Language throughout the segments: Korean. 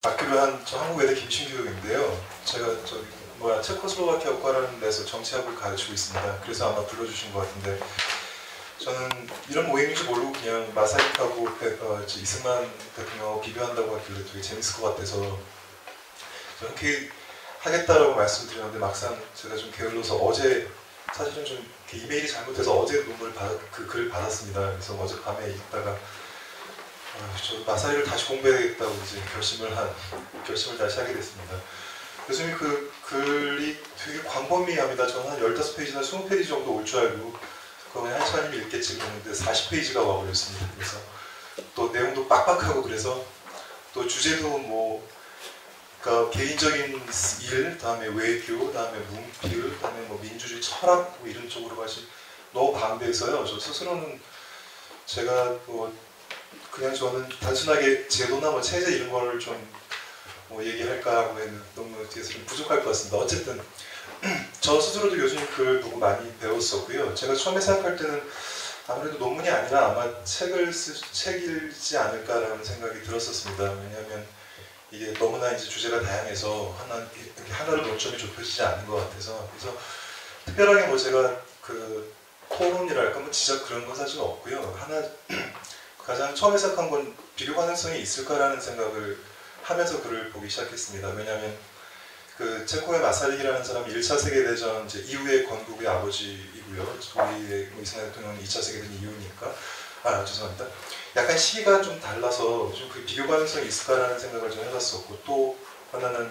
학교를 저 한국외대 김신교육인데요. 제가 체코슬로바키아 국가라는 데서 정치학을 가르치고 있습니다. 그래서 아마 불러주신 것 같은데 저는 이런 모임인지 모르고 그냥 마사익하고 이승만 대통령하고 비교한다고 하길래 되게 재밌을 것 같아서 저는 그렇게 하겠다라고 말씀드렸는데 막상 제가 좀 게을러서 어제 사실은 좀 이메일이 잘못돼서 어제 그 글을 받았습니다. 그래서 어젯밤에 읽다가 저 마사이를 다시 공부해야겠다고 이제 결심을 다시 하게 됐습니다. 교수님 그 글이 되게 광범위합니다. 저는 한 15페이지나 20페이지 정도 올 줄 알고 그거 그냥 한시간이면 읽겠지 그랬는데 40페이지가 와버렸습니다. 그래서 또 내용도 빡빡하고 그래서 또 주제도 그러니까 개인적인 일, 다음에 외교, 다음에 문필, 다음에 민주주의 철학 이런 쪽으로 같이 너무 방대해서요. 저 스스로는 제가 그냥 저는 단순하게 제도나 체제 이런 거를 좀 얘기할까 하고 너무 뒤에서 좀 부족할 것 같습니다. 어쨌든 저 스스로도 교수님 글 보고 많이 배웠었고요. 제가 처음에 생각할 때는 아무래도 논문이 아니라 아마 책 읽지 않을까라는 생각이 들었었습니다. 왜냐하면 이게 너무나 이제 주제가 다양해서 하나로 논점이 좁혀지지 않는 것 같아서 그래서 특별하게 제가 그 토론이랄까 지적 그런 건 사실 없고요. 가장 처음에 시작한 건 비교 가능성이 있을까라는 생각을 하면서 글을 보기 시작했습니다. 왜냐하면 그 체코의 마사릭이라는 사람이 1차 세계대전 이후의 건국의 아버지이고요. 우리의 이승만 대통령은 2차 세계대전 이후니까 죄송합니다. 약간 시기가 좀 달라서 좀 그 비교 가능성이 있을까라는 생각을 좀 해봤었고 또 하나는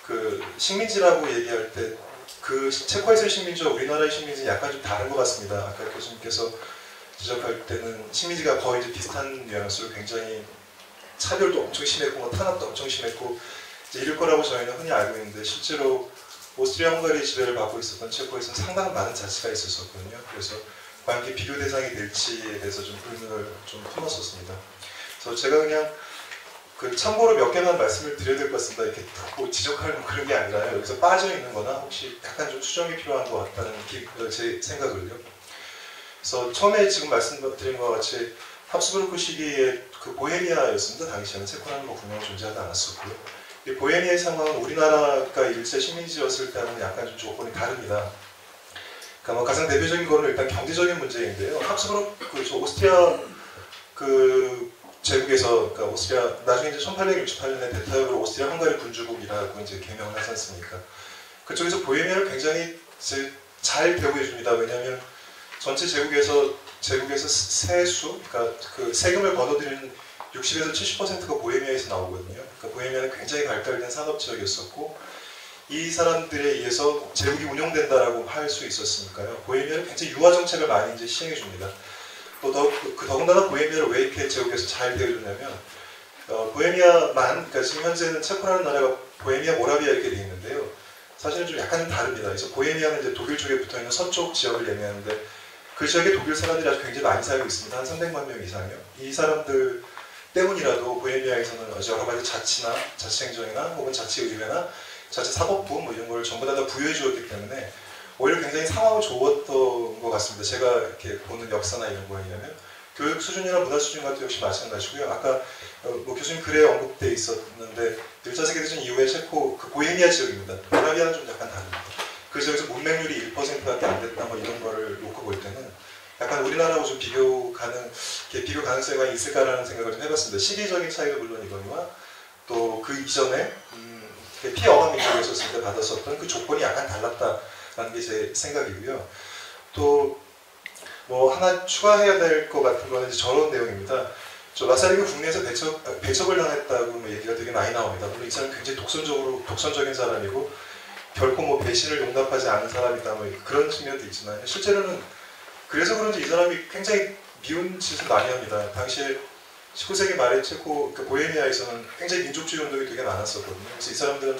그 식민지라고 얘기할 때 그 체코에서의 식민지와 우리나라의 식민지는 약간 좀 다른 것 같습니다. 아까 교수님께서 지적할 때는 식민지가 거의 이제 비슷한 뉘앙스로 굉장히 차별도 엄청 심했고 탄압도 엄청 심했고 이럴 거라고 저희는 흔히 알고 있는데 실제로 오스트리아 헝가리 지배를 받고 있었던 체코에서는 상당히 많은 자치가 있었거든요. 그래서 과연 이게 비교 대상이 될지에 대해서 좀 의문을 좀 품었었습니다. 그래서 제가 그냥 참고로 몇 개만 말씀을 드려야 될 것 같습니다. 이렇게 지적할 그런 게 아니라요. 여기서 빠져 있는 거나 혹시 약간 좀 수정이 필요한 것 같다는 제 생각을요. 그래서 처음에 지금 말씀드린 것 같이 합스부르크 시기에 그 보헤미아였습니다. 당시에는 체코라는 분명히 존재하지 않았었고요. 이 보헤미아의 상황은 우리나라가 일제 식민지였을 때는 약간 좀 조건이 다릅니다. 그러니까 가장 대표적인 거는 일단 경제적인 문제인데요. 합스부르크 오스트리아 제국에서 그러니까 오스트리아 나중에 이제 1868년에 대타협으로 오스트리아 헝가리 군주국이라고 이제 개명을 하지 않습니까? 그쪽에서 보헤미아를 굉장히 잘 대우해 줍니다. 왜냐하면 전체 제국에서 세수, 그러니까 그 세금을 걷어들이는 60에서 70%가 보헤미아에서 나오거든요. 그러니까 보헤미아는 굉장히 발달된 산업 지역이었었고 이 사람들에 의해서 제국이 운영된다라고 할 수 있었으니까요. 보헤미아는 굉장히 유화 정책을 많이 이제 시행해 줍니다. 또 더군다나 보헤미아를 왜 이렇게 제국에서 잘 대우해주냐면 보헤미아만, 그러니까 지금 현재는 체코라는 나라가 보헤미아 모라비아 이렇게 되어 있는데요. 사실은 좀 약간 다릅니다. 그래서 보헤미아는 이제 독일 쪽에 붙어 있는 서쪽 지역을 얘기하는데 그 지역에 독일 사람들이 아주 굉장히 많이 살고 있습니다. 한 300만 명 이상이요. 이 사람들 때문이라도 보헤미아에서는 여러 가지 자치나 자치행정이나 혹은 자치의회나 자치사법부 이런 걸 전부 다 부여해 주었기 때문에 오히려 굉장히 상황은 좋았던 것 같습니다. 제가 이렇게 보는 역사나 이런 거냐면 교육 수준이나 문화 수준 같은 역시 마찬가지고요. 아까 교수님 글에 언급돼 있었는데 1차 세계대전 이후에 체코 보헤미아 지역입니다. 모라비아는 좀 약간 다릅니다. 그 지역에서 문맹률이 1%밖에 안 됐다 이런 거를 놓고 볼 때는 약간 우리나라하고 좀 비교 가능성이 있을까라는 생각을 좀 해봤습니다. 시기적인 차이도 물론이거니와 또 그 이전에 피해어감 민족이 있었을 때 받았었던 그 조건이 약간 달랐다라는 게 제 생각이고요. 또 하나 추가해야 될 것 같은 거는 이제 저런 내용입니다. 마사리가 국내에서 배척을 당했다고 얘기가 되게 많이 나옵니다. 물론 이 사람은 굉장히 독선적인 사람이고 결코 배신을 용납하지 않은 사람이다 그런 측면도 있지만 실제로는 그래서 그런지 이 사람이 굉장히 미운 짓을 많이 합니다. 당시에 19세기 말에 체코 보헤미아에서는 굉장히 민족주의 운동이 되게 많았었거든요. 그래서 이 사람들은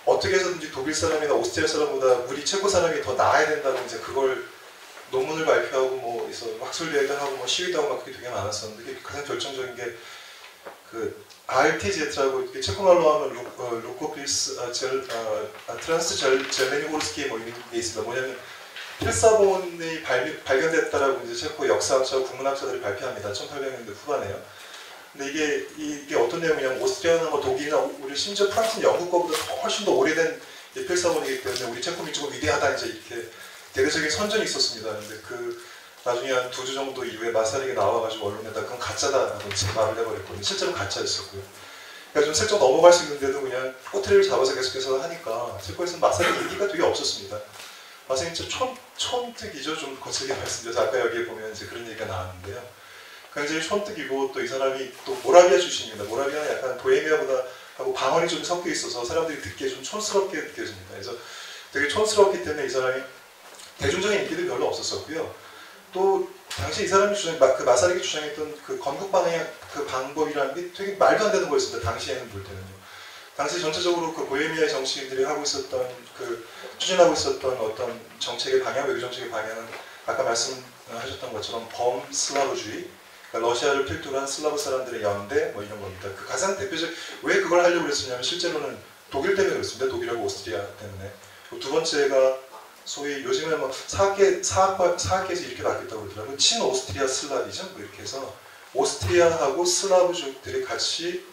어떻게 해서든지 독일 사람이나 오스트리아 사람보다 우리 체코 사람이 더 나아야 된다고 이제 그걸 논문을 발표하고 그래서 학술대회도 하고 시위도 하고 그게 되게 많았었는데 가장 결정적인 게 그 RTZ라고 체코말로 하면 루코피스 트란스 젤레니 호르스키 이런 게 있습니다. 뭐냐면 필사본이 발견됐다라고 이제 체코 역사학자와 국문학자들이 발표합니다. 1800년대 후반에요. 근데 이게 어떤 내용이냐면 오스트리아나 뭐 독일이나 우리 심지어 프랑스는 영국 거보다 훨씬 더 오래된 필사본이기 때문에 우리 체코 민족은 위대하다 이제 이렇게 대대적인 선전이 있었습니다. 근데 그 나중에 한 2주 정도 이후에 마사릭이 나와가지고 언론에다 그건 가짜다라고 말을 해버렸거든요. 실제로 가짜였었고요. 그러니까 좀 슬쩍 넘어갈 수 있는데도 그냥 꼬투리를 잡아서 계속해서 하니까 체코에서는 마사릭 인기가 되게 없었습니다. 마사릭 진짜 촌특이죠. 좀 거칠게 말씀드려서 아까 여기에 보면 이제 그런 얘기가 나왔는데요. 굉장히 촌특이고 또 이 사람이 또 모라비아 출신입니다. 모라비아는 약간 보헤미아보다 하고 방언이 좀 섞여 있어서 사람들이 듣기에 좀 촌스럽게 느껴집니다. 그래서 되게 촌스럽기 때문에 이 사람이 대중적인 인기도 별로 없었었고요. 또 당시 이 사람이 그 마사릭이 주장했던 그 건국 방향 그 방법이라는 게 되게 말도 안 되는 거였습니다. 당시에는 볼 때는요. 당시 전체적으로 그 보헤미아의 정치인들이 하고 있었던 추진하고 있었던 어떤 정책의 방향, 외교 정책의 방향은 아까 말씀하셨던 것처럼 범슬라브주의, 그러니까 러시아를 필두로 한 슬라브 사람들의 연대 뭐 이런 겁니다. 그 가장 대표적 왜 그걸 하려고 그랬었냐면 실제로는 독일 때문에 그렇습니다. 독일하고 오스트리아 때문에. 두 번째가 소위 요즘에 뭐 사학계에서 이렇게 바뀌었다고 그러더라고요. 친오스트리아 슬라비즘 뭐 이렇게 해서 오스트리아하고 슬라브족들이 같이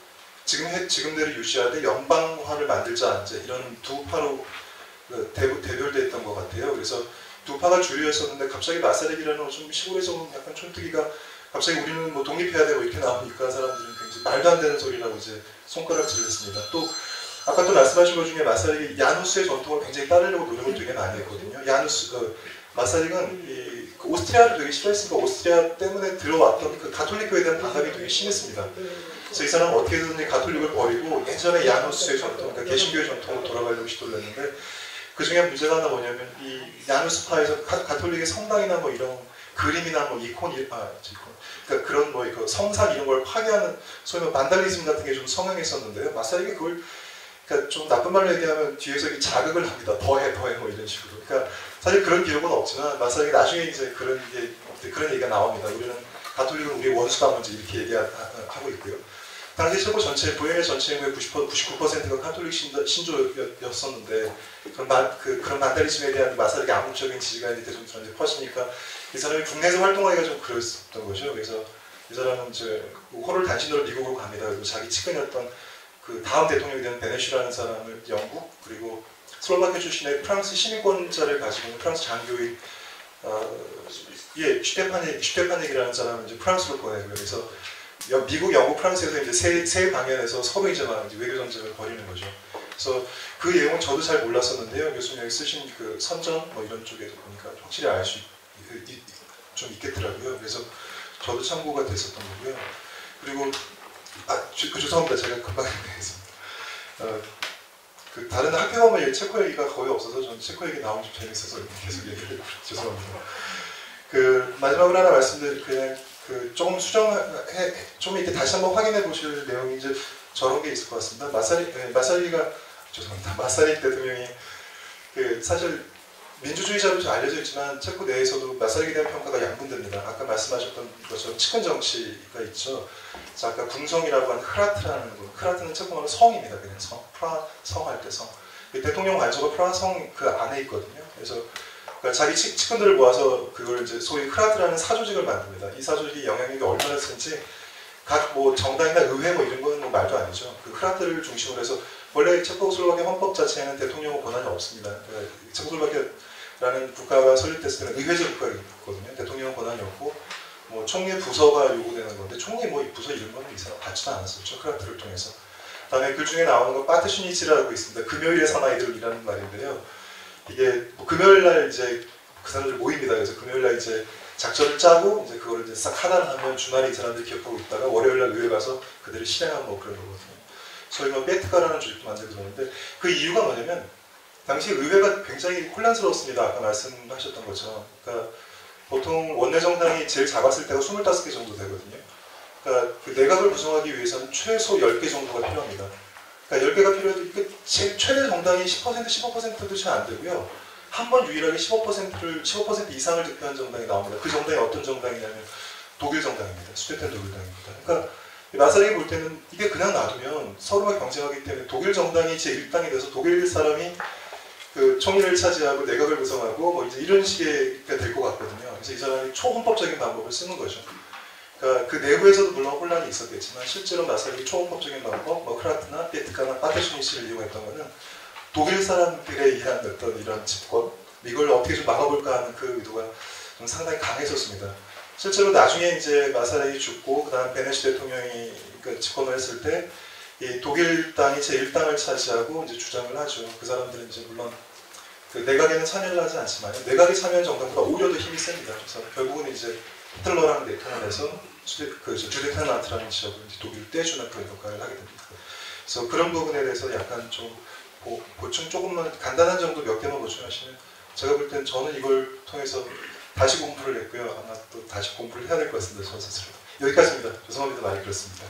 지금대로 유지하되 연방화를 만들자 이제 이런 두 파로 대별되어 있던 것 같아요. 그래서 두 파가 주류였었는데 갑자기 마사릭이라는 좀 시골에서 온 약간 촌뜨기가 갑자기 우리는 뭐 독립해야 되고 이렇게 나오니까 사람들은 굉장히 말도 안 되는 소리라고 이제 손가락질을 했습니다. 또 아까 또 말씀하신 것 중에 마사릭이 야누스의 전통을 굉장히 따르려고 노력을 되게 많이 했거든요. 마사릭은 그 오스트리아를 되게 싫어했으니까 오스트리아 때문에 들어왔던 그 가톨릭교에 대한 반감이 되게 심했습니다. 그래서 이 사람은 어떻게든 가톨릭을 버리고 예전에 야누스의 전통, 그러니까 개신교의 전통으로 돌아가려고 시도를 했는데 그 중에 문제가 하나 뭐냐면 이 야누스파에서 가톨릭의 성당이나 뭐 이런 그림이나 뭐 그러니까 그런 뭐 성산 이런 걸 파괴하는 소위 뭐 반달리즘 같은 게 좀 성행했었는데요. 마사릭이 그걸 그러니까 좀 나쁜 말로 얘기하면 뒤에서 자극을 합니다. 더해 뭐 이런 식으로. 그러니까 사실 그런 기록은 없지만 마사릭이 나중에 이제 그런 얘기가 나옵니다. 우리는 가톨릭은 우리의 원수다 먼저 이렇게 얘기하고 있고요. 당시 체코 전체 보헤미아 전체 인구의 99%가 가톨릭 신조였었는데 그런 반달리즘에 대한 마사릭의 암묵적인 지지가 이제 대중들한테 퍼지니까 이 사람이 국내에서 활동하기가 좀 그랬었던 거죠. 그래서 이 사람은 이제 호를 단신으로 미국으로 갑니다. 그리고 자기 측근이었던 그 다음 대통령이 되는 베네슈라는 사람을 영국 그리고 슬로바키아 출신의 프랑스 시민권자를 가지고 있는 프랑스 장교의 슈테파닉이라는 사람을 이제 프랑스로 보내고요. 그래서 미국, 영국, 프랑스에서 이제 세 방면에서 서로 이제 외교 전쟁을 벌이는 거죠. 그래서 그 내용은 저도 잘 몰랐었는데요. 교수님 여기 쓰신 그 선전 뭐 이런 쪽에서 보니까 확실히 알 수 좀 있겠더라고요. 그래서 저도 참고가 됐었던 거고요. 그리고 죄송합니다. 제가 금방 얘기했습니다. 그 다른 학교 가면 체코 얘기가 거의 없어서 저는 체코 얘기 나오면 좀 재밌어서 계속 얘기를 해요. 죄송합니다. 그 마지막으로 하나 말씀드릴 그냥 조금 좀 이렇게 다시 한번 확인해 보실 내용이 이제 저런 게 있을 것 같습니다. 마사릭 대통령이 사실 민주주의자로 좀 알려져 있지만 체코 내에서도 마사릭에 대한 평가가 양분됩니다. 아까 말씀하셨던 것처럼 측근 정치가 있죠. 아까 궁성이라고 하는 흐라트라는 거, 흐라트는 체코말로 성입니다. 그냥 성할 때 성. 대통령 관저가 프라 성 그 안에 있거든요. 그래서 그러니까 자기 측근들을 모아서 그걸 이제 소위 흐라트라는 사조직을 만듭니다. 이 사조직이 영향력이 얼마나 센지 각 뭐 정당이나 의회 뭐 이런 거는 뭐 말도 아니죠. 그 흐라트를 중심으로 해서 원래 체코슬로바키아 헌법 자체에는 대통령 권한이 없습니다. 그러니까 체코슬로바키아라는 국가가 설립됐을 때는 의회제 국가이거든요. 대통령 권한이 없고 뭐 총리 부서가 요구되는 건데 총리 뭐 부서 이런 거는 이 사람 받지도 않았었죠. 흐라트를 통해서. 그다음에 글 중에 나오는 건 파트슈니치라고 있습니다. 금요일의 사나이들이라는 말인데요. 이게 뭐 금요일날 이제 그 사람들 모입니다. 그래서 금요일날 이제 작전을 짜고 이제 그거를 이제 싹 하단하면 주말에 이 사람들이 기억하고 있다가 월요일날 의회 가서 그들을 실행하는 뭐 그런 거거든요. 소위 뭐 베트카라는 조직도 만들고 그러는데 그 이유가 뭐냐면 당시 의회가 굉장히 혼란스러웠습니다. 아까 말씀하셨던 것처럼. 그러니까 보통 원내 정당이 제일 작았을 때가 25개 정도 되거든요. 그러니까 그 내각을 구성하기 위해서는 최소 10개 정도가 필요합니다. 그러니까 10개가 필요해도 최대 정당이 10%, 15%도 잘 안 되고요. 한 번 유일하게 15% 이상을 득표한 정당이 나옵니다. 그 정당이 어떤 정당이냐면 독일 정당입니다. 수데텐 독일당입니다. 그러니까 마사릭이 볼 때는 이게 그냥 놔두면 서로가 경쟁하기 때문에 독일 정당이 제1당이 돼서 독일 사람이 그 총리를 차지하고 내각을 구성하고 뭐 이제 이런 식의 될 것 같거든요. 그래서 이 사람이 초헌법적인 방법을 쓰는 거죠. 그러니까 그 내부에서도 물론 혼란이 있었겠지만 실제로 마사르이 초원법적인 방법, 뭐 크라트나 베트카나 파테슈니치를 이용했던 거는 독일 사람들에 의한 어떤 이런 집권, 이걸 어떻게 좀 막아볼까 하는 그 의도가 좀 상당히 강했었습니다. 실제로 나중에 이제 마사르이 죽고 그다음 베네시 대통령이 그 집권을 했을 때 이 독일 땅이 제1당을 차지하고 이제 주장을 하죠. 그 사람들은 이제 물론 그 내각에는 참여를 하지 않지만 내각에 참여한 정당보다 오히려 더 힘이 셉니다. 그래서 결국은 이제 히틀러랑 내통을 해서 주데텐란트라는 지역을 이제 독일을 떼주는 그런 역할을 하게 됩니다. 그래서 그런 부분에 대해서 약간 좀 보충 조금만 간단한 정도 몇 개만 보충하시면 제가 볼 땐 저는 이걸 통해서 다시 공부를 했고요. 아마 또 다시 공부를 해야 될 것 같습니다. 저 스스로. 여기까지입니다. 죄송합니다. 많이 그렇습니다.